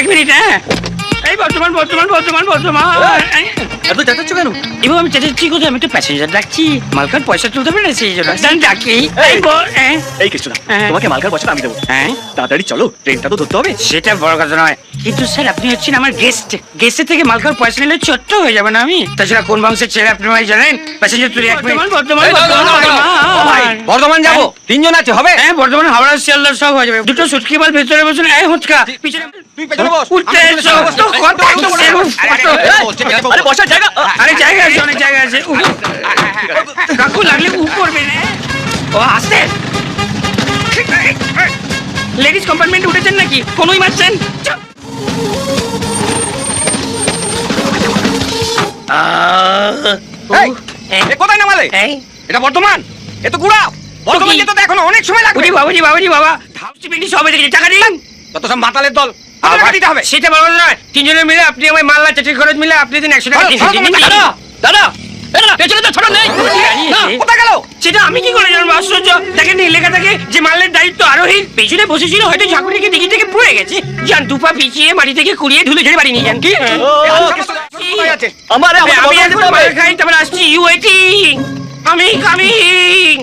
এক মিনিট, হ্যাঁ এই বর্তমান বর্তমান বর্তমান বর্তমান এত চেঁচাচ্ছ কেন? এবং আমি চেঁচাচ্ছি কোথায়? আমি তো প্যাসেঞ্জার ডাকছি, মালকার পয়সা তুলতে পারে না সেই জন্য ডাকি। এই কিছু না, হ্যাঁ। তোমাকে মালকার পয়সাটা আমি দেবো। হ্যাঁ তাড়াতাড়ি চলো, ট্রেনটা তো ধরতে হবে। সেটা বড় কথা নয়, কিন্তু স্যার আপনি হচ্ছেন আমার গেস্ট, গেস্টের থেকে মালকার পয়সা নিলে ছোট্ট হয়ে যাবে না আমি? তাছাড়া কোন বংশের ছেলে আপনি ভাই জানেন? প্যাসেঞ্জার তুলি এক মিনিট। বর্ধমান যাবো, 3 জন আছে, হবে? হ্যাঁ বর্ধমান হাওড়া শিয়ালদা সব হয়ে যাবে। দুটো সুটকি মাল ভেতরে বসুন, এই হুঁচকা পিছনে তুই পেছনে বস। উঠতে আমি এসো। পেছনে বস। তো কত কিসের উফ, কত। আরে বসার জায়গা। আরে জায়গা আছে, অনেক জায়গা আছে। উফ। কাকু লাগলে উপ করবে না। ও আসতে লেডিস কম্পার্টমেন্ট উঠেছেন নাকি? কোনোই মারছেন? এই, এ কোথায় নামালে? এটা বর্ধমান, এ তো গুড়া। বর্ধমান কি? যেতে তো এখনো অনেক সময় লাগবে। বাবাজি বাবাজি বাবা, হাউস পিন্ডি সবে দেখি, টাকা দিন। কত সব মাতালের দল, কত টাকা দিতে হবে? সেটা বড় নয়, তিনজনে মিলে আপনি আমায় মাল্লা চাকরি খরচ মিলে আপনি দিন 100 টাকা দিন। দাদা, দাদা, পেছনে তো ছোট নেই। না, কোথায় গেল? সেটা আমি কি করে জানবো? আশ্চর্য, দেখেন নি লেখা থাকে যে মাল্যের দায়িত্ব আরোহীর। পেছনে বসেছিল, হয়তো ঝাঁকুনিকে দিঘি থেকে পড়ে গেছে। যান দুপা পিছিয়ে মাটি থেকে কুড়িয়ে ধুলে ঝেড়ে বাড়ি নিয়ে যান। কি আমারে আমি এখন মার খাই, তারপর আসছি। ইউ ওয়েটিং, আমি কামিং।